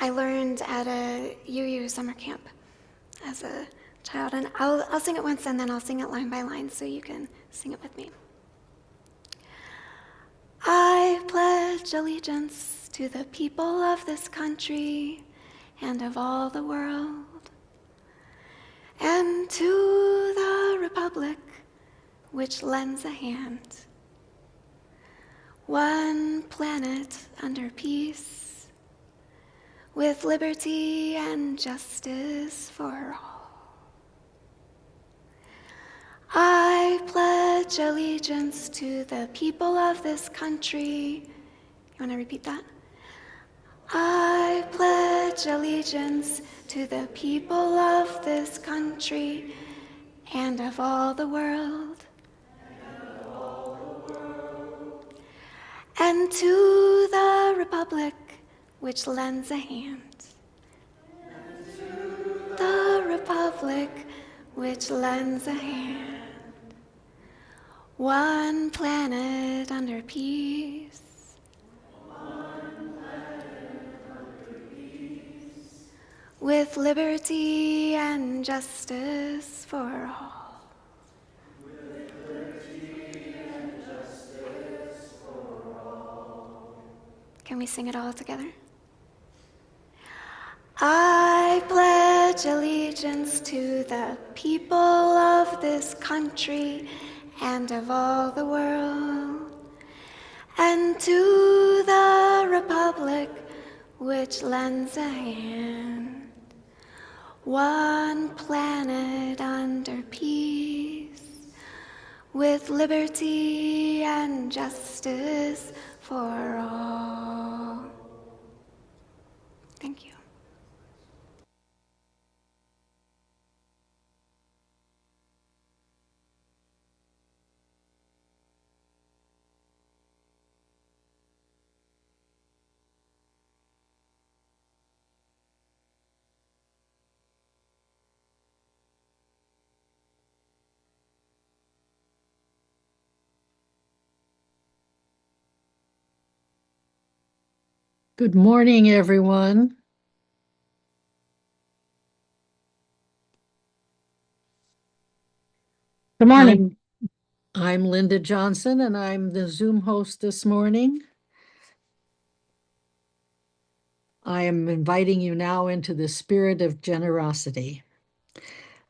[SPEAKER 3] I learned at a UU summer camp as a child, and I'll sing it once and then I'll sing it line by line so you can sing it with me. I pledge allegiance to the people of this country and of all the world, and to the republic which lends a hand, one planet under peace, with liberty and justice for all. I pledge allegiance to the people of this country. You want to repeat that? I pledge allegiance to the people of this country and of all the world, and to the republic which lends a hand. The republic which lends a hand. One planet under peace. With liberty and justice for all. Can we sing it all together? I pledge allegiance to the people of this country and of all the world, and to the republic which lends a hand, one planet under peace, with liberty and justice for all. Thank you.
[SPEAKER 14] Good morning, everyone.
[SPEAKER 15] Good morning.
[SPEAKER 14] I'm Linda Johnson, and I'm the Zoom host this morning. I am inviting you now into the spirit of generosity.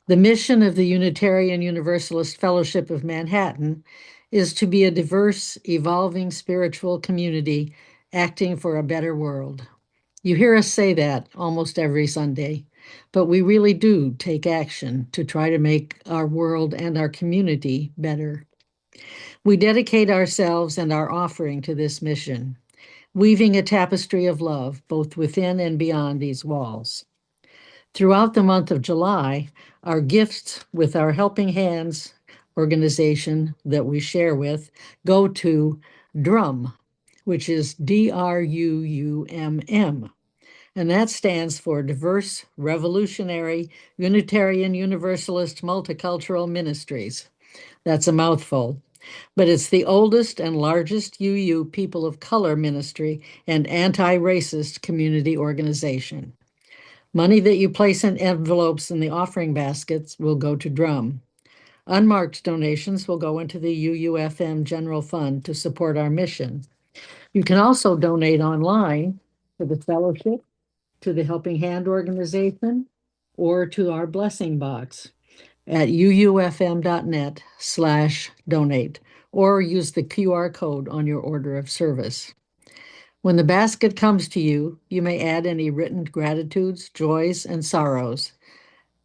[SPEAKER 14] The mission of the Unitarian Universalist Fellowship of Manhattan is to be a diverse, evolving spiritual community acting for a better world. You hear us say that almost every Sunday, but we really do take action to try to make our world and our community better. We dedicate ourselves and our offering to this mission, weaving a tapestry of love both within and beyond these walls. Throughout the month of July, our gifts with our Helping Hands organization that we share with go to DRUM, which is DRUUMM. And that stands for Diverse, Revolutionary, Unitarian Universalist Multicultural Ministries. That's a mouthful. But it's the oldest and largest UU people of color ministry and anti-racist community organization. Money that you place in envelopes in the offering baskets will go to DRUM. Unmarked donations will go into the UUFM General Fund to support our mission. You can also donate online to the fellowship, to the Helping Hand organization, or to our blessing box at uufm.net/donate, or use the QR code on your order of service. When the basket comes to you, you may add any written gratitudes, joys, and sorrows.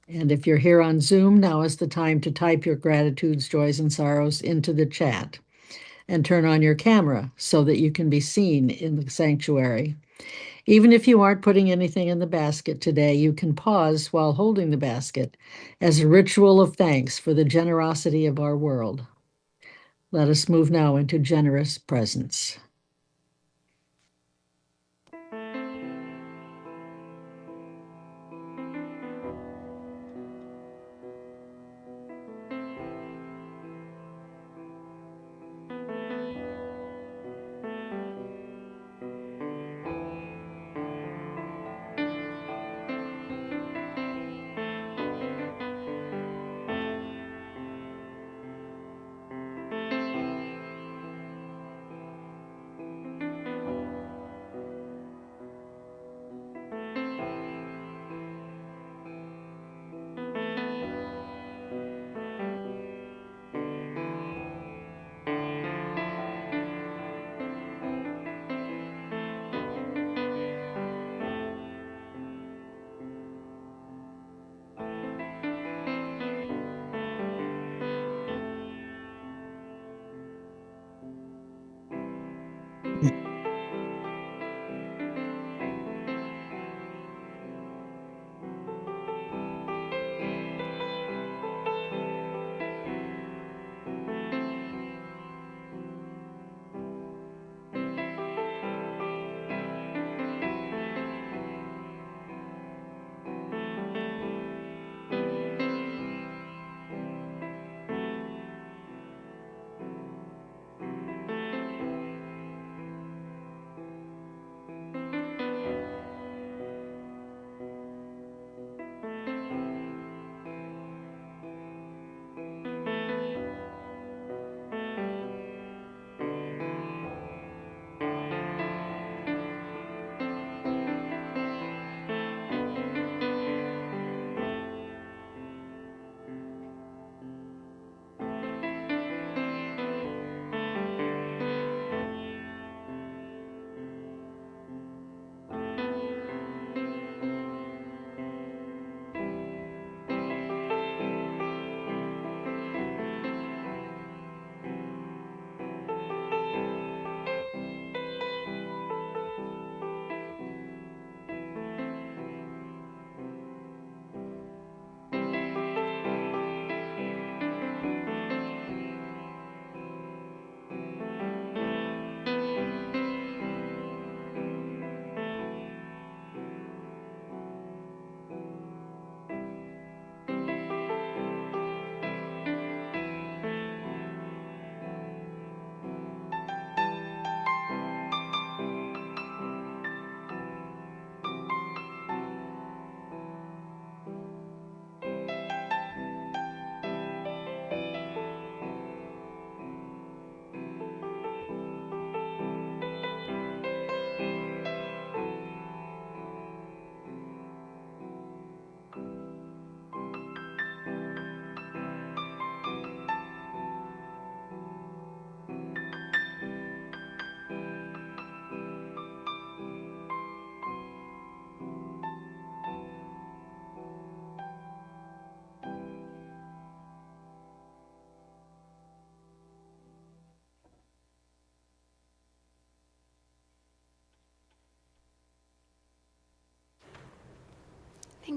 [SPEAKER 14] And if you're here on Zoom, now is the time to type your gratitudes, joys, and sorrows into the chat and turn on your camera so that you can be seen in the sanctuary. Even if you aren't putting anything in the basket today, you can pause while holding the basket as a ritual of thanks for the generosity of our world. Let us move now into generous presence.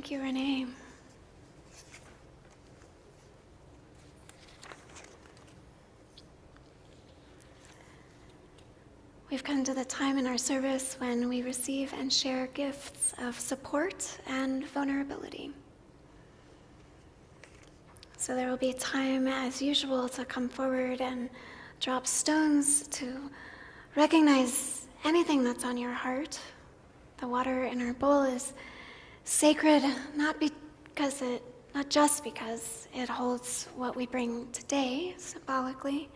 [SPEAKER 3] Thank you, Renee. We've come to the time in our service when we receive and share gifts of support and vulnerability. So there will be time, as usual, to come forward and drop stones to recognize anything that's on your heart. The water in our bowl is sacred, not just because it holds what we bring today symbolically,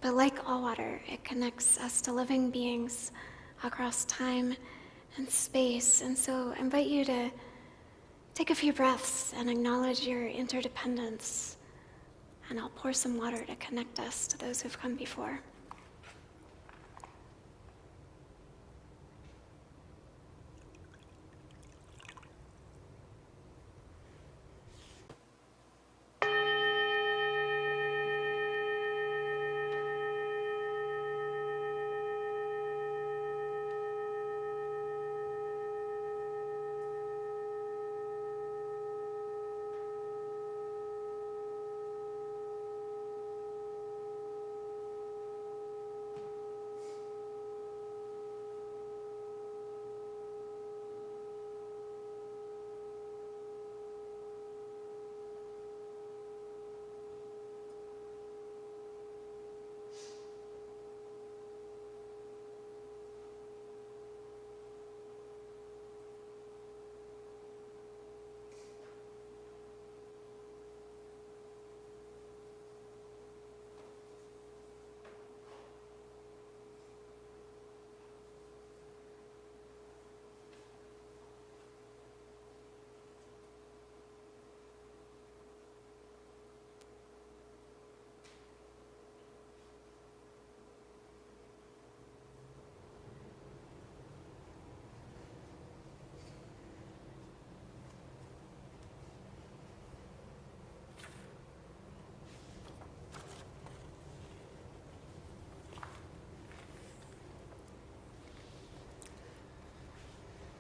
[SPEAKER 3] but like all water, it connects us to living beings across time and space. And so I invite you to take a few breaths and acknowledge your interdependence. And I'll pour some water to connect us to those who've come before.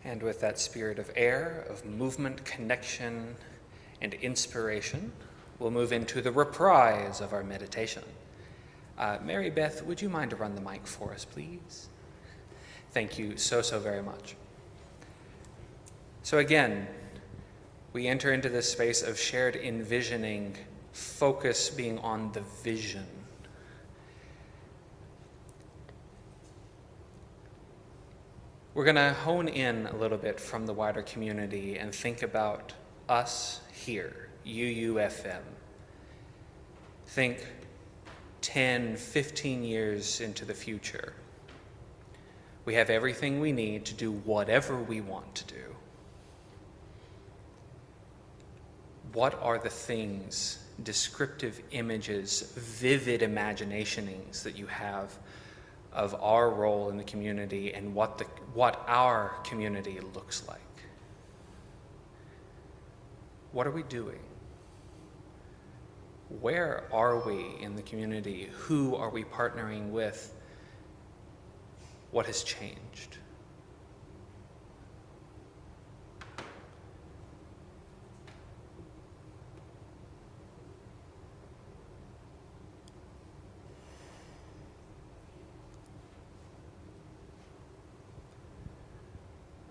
[SPEAKER 6] And with that spirit of air, of movement, connection, and inspiration, we'll move into the reprise of our meditation. Mary Beth, would you mind to run the mic for us, please? Thank you so very much. So again, we enter into this space of shared envisioning, focus being on the vision. We're going to hone in a little bit from the wider community and think about us here, UUFM. Think 10, 15 years into the future. We have everything we need to do whatever we want to do. What are the things, descriptive images, vivid imaginationings that you have of our role in the community and what our community looks like? What are we doing? Where are we in the community? Who are we partnering with? What has changed?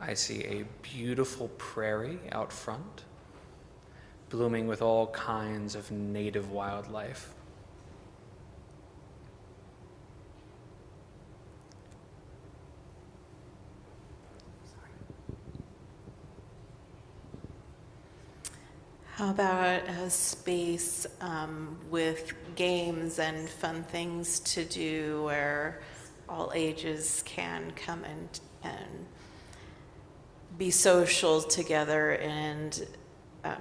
[SPEAKER 6] I see a beautiful prairie out front, blooming with all kinds of native wildlife.
[SPEAKER 7] How about a space with games and fun things to do where all ages can come and be social together and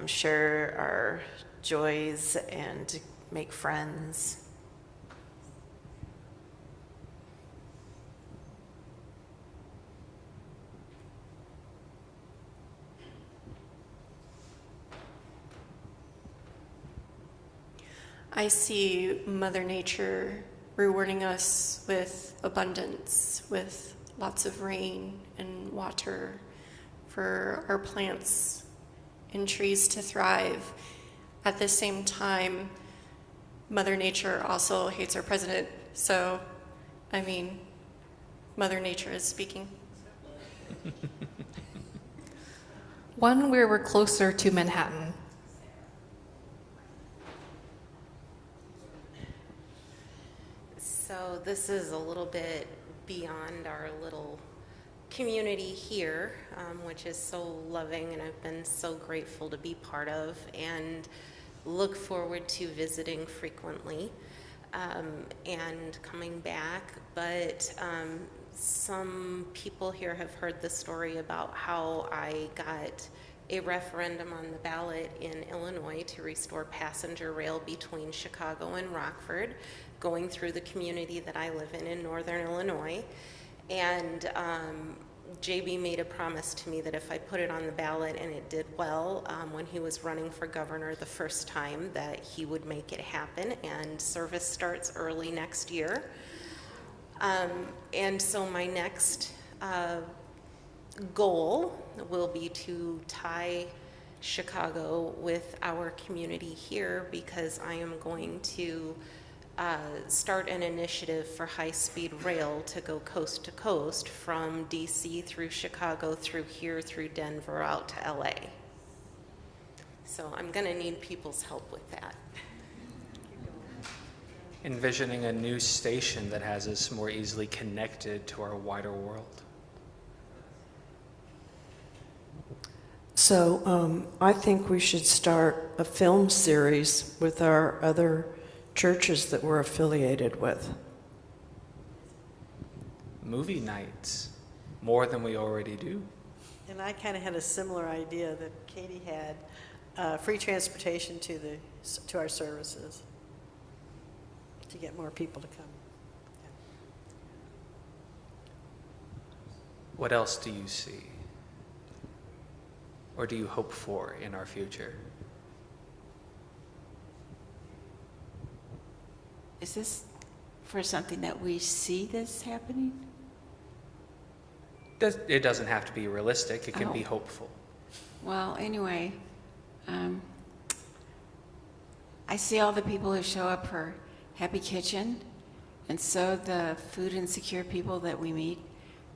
[SPEAKER 7] share our joys and make friends?
[SPEAKER 4] I see Mother Nature rewarding us with abundance, with lots of rain and water for our plants and trees to thrive. At the same time, Mother Nature also hates our president. So, I mean, Mother Nature is speaking.
[SPEAKER 15] One where we're closer to Manhattan.
[SPEAKER 7] So this is a little bit beyond our little community here, which is so loving and I've been so grateful to be part of and look forward to visiting frequently and coming back. But some people here have heard the story about how I got a referendum on the ballot in Illinois to restore passenger rail between Chicago and Rockford, going through the community that I live in northern Illinois. And JB made a promise to me that if I put it on the ballot and it did well, when he was running for governor the first time, that he would make it happen, and service starts early next year. And so my next goal will be to tie Chicago with our community here, because I am going to start an initiative for high-speed rail to go coast to coast from DC through Chicago, through here, through Denver, out to LA. So I'm going to need people's help with that.
[SPEAKER 6] Envisioning a new station that has us more easily connected to our wider world.
[SPEAKER 16] So I think we should start a film series with our other churches that we're affiliated with.
[SPEAKER 6] Movie nights, more than we already do.
[SPEAKER 11] And I kind of had a similar idea that Katie had, free transportation to our services to get more people to come.
[SPEAKER 6] What else do you see? Or do you hope for in our future?
[SPEAKER 8] Is this for something that we see this happening?
[SPEAKER 6] It doesn't have to be realistic. It can be hopeful.
[SPEAKER 8] Well, anyway, I see all the people who show up for Happy Kitchen, and so the food insecure people that we meet,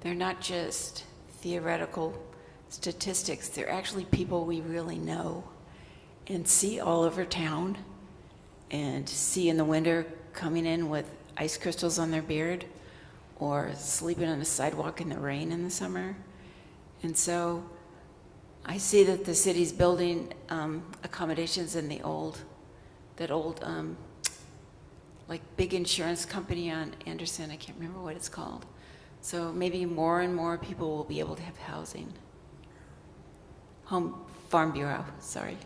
[SPEAKER 8] they're not just theoretical statistics, they're actually people we really know and see all over town, and see in the winter coming in with ice crystals on their beard or sleeping on the sidewalk in the rain in the summer. And so I see that the city's building accommodations in that old like big insurance company on Anderson, I can't remember what it's called. So maybe more and more people will be able to have housing. Farm Bureau, sorry.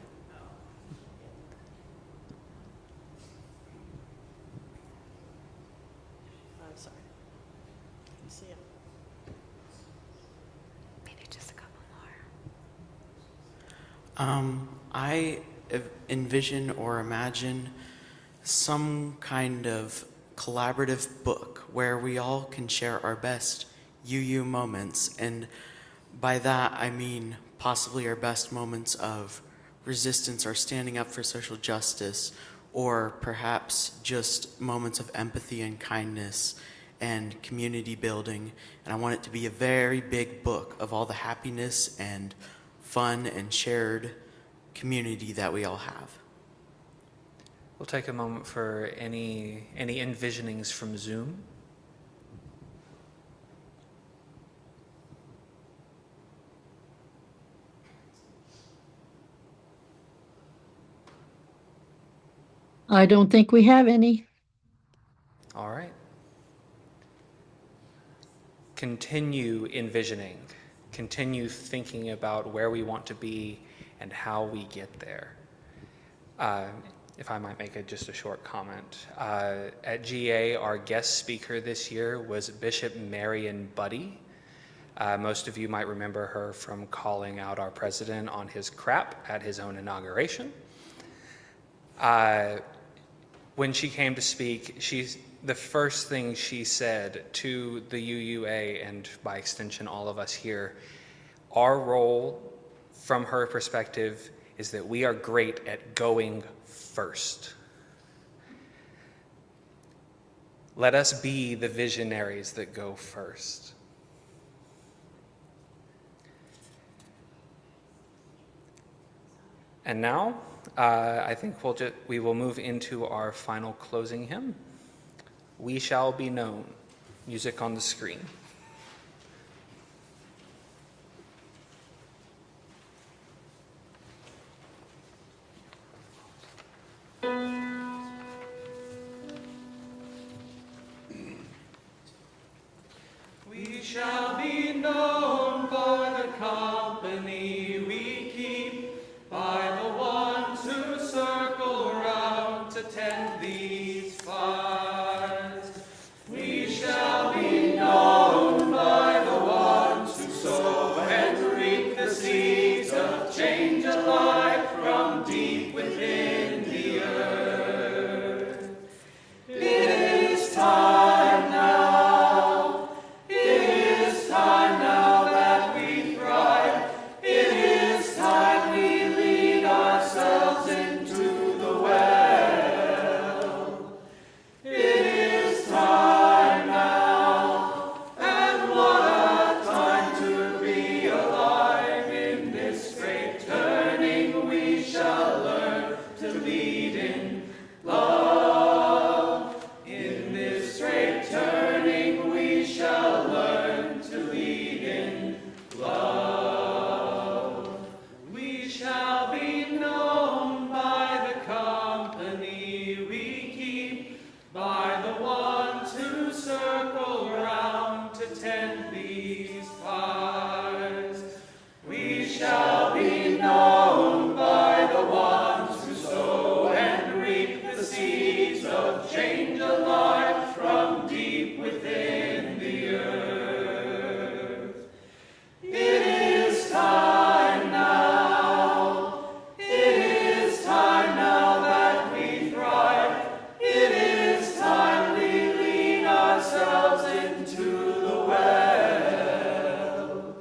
[SPEAKER 11] I'm sorry. See ya.
[SPEAKER 3] Maybe just a couple more.
[SPEAKER 12] I envision or imagine some kind of collaborative book where we all can share our best UU moments. And by that, I mean possibly our best moments of resistance or standing up for social justice, or perhaps just moments of empathy and kindness and community building. And I want it to be a very big book of all the happiness and fun and shared community that we all have.
[SPEAKER 6] We'll take a moment for any envisionings from Zoom.
[SPEAKER 14] I don't think we have any.
[SPEAKER 6] All right. Continue envisioning. Continue thinking about where we want to be and how we get there. If I might make just a short comment. At GA, our guest speaker this year was Bishop Marion Buddy. Most of you might remember her from calling out our president on his crap at his own inauguration. When she came to speak, the first thing she said to the UUA, and by extension all of us here, our role from her perspective is that we are great at going first. Let us be the visionaries that go first. And now, I think we will move into our final closing hymn, We Shall Be Known, music on the screen.
[SPEAKER 2] We shall be known by the company we keep, by the ones who circle round to tend these fires. We shall be known by the ones who sow and reap the seeds of change alive from deep within the earth. It is time now. It is time now that we thrive. It is time we lead ourselves into the well. It is time now, and what a time to be alive. In this great turning we shall learn to lead in love. In this great turning we shall learn to lead in love. We shall be known by the company we keep, by the ones who circle round to tend these fires. We shall be known by the ones who sow and reap the seeds of change alive from deep within the earth. It is time now. It is time now that we thrive. It is time we lead ourselves into the well.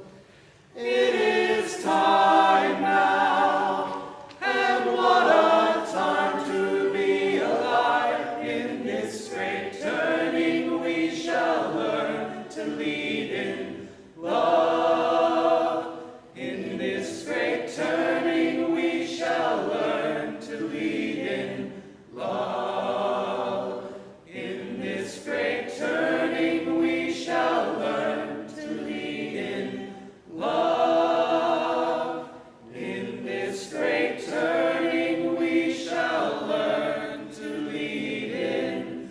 [SPEAKER 2] It is time now, and what a time to be alive. In this great turning we shall learn to lead in love. In this great turning we shall learn to lead in love. In this great turning we shall learn to lead in love. In this great turning we shall learn to lead in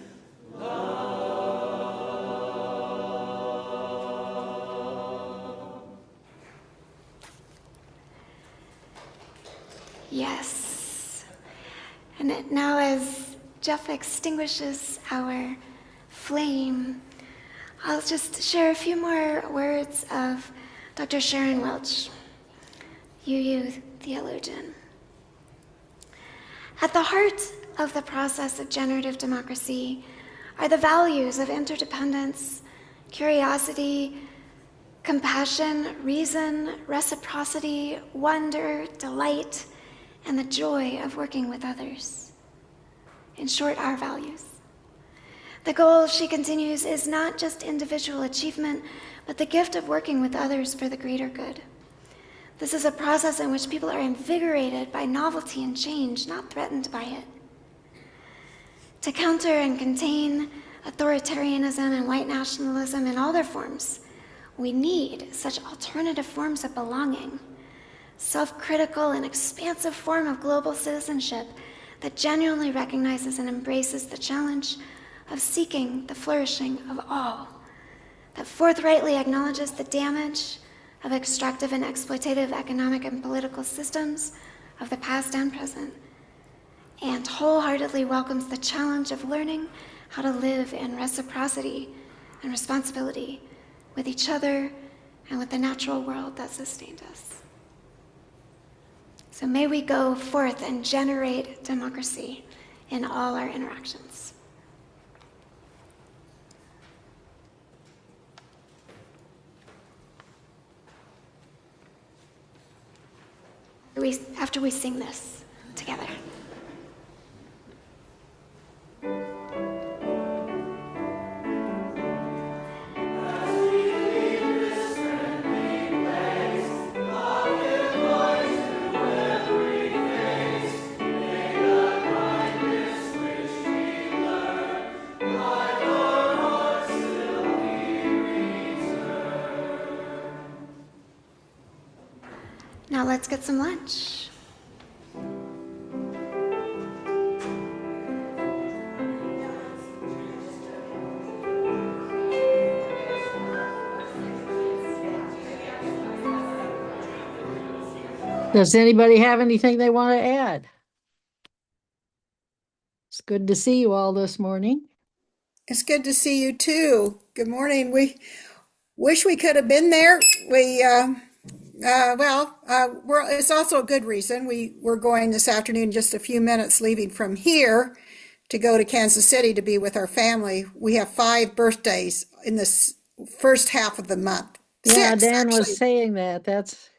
[SPEAKER 2] love.
[SPEAKER 3] Yes. And now, as Jeff extinguishes our flame, I'll just share a few more words of Dr. Sharon Welch, UU theologian. At the heart of the process of generative democracy are the values of interdependence, curiosity, compassion, reason, reciprocity, wonder, delight, and the joy of working with others. In short, our values. The goal, she continues, is not just individual achievement, but the gift of working with others for the greater good. This is a process in which people are invigorated by novelty and change, not threatened by it. To counter and contain authoritarianism and white nationalism in all their forms, we need such alternative forms of belonging, self-critical and expansive form of global citizenship that genuinely recognizes and embraces the challenge of seeking the flourishing of all, that forthrightly acknowledges the damage of extractive and exploitative economic and political systems of the past and present, and wholeheartedly welcomes the challenge of learning how to live in reciprocity and responsibility with each other and with the natural world that sustained us. So may we go forth and generate democracy in all our interactions. after we sing this together. Now let's get some lunch.
[SPEAKER 14] Does anybody have anything they want to add? It's good to see you all this morning.
[SPEAKER 17] It's good to see you too. Good morning. We wish we could have been there. It's also a good reason. We're going this afternoon, just a few minutes leaving from here to go to Kansas City to be with our family. We have 5 birthdays in this first half of the month.
[SPEAKER 14] Yeah,
[SPEAKER 17] 6,
[SPEAKER 14] Dan
[SPEAKER 17] actually.
[SPEAKER 14] was saying that. That's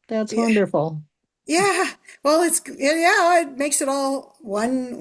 [SPEAKER 17] Yeah.
[SPEAKER 14] wonderful.
[SPEAKER 17] Yeah. Well, it makes it all one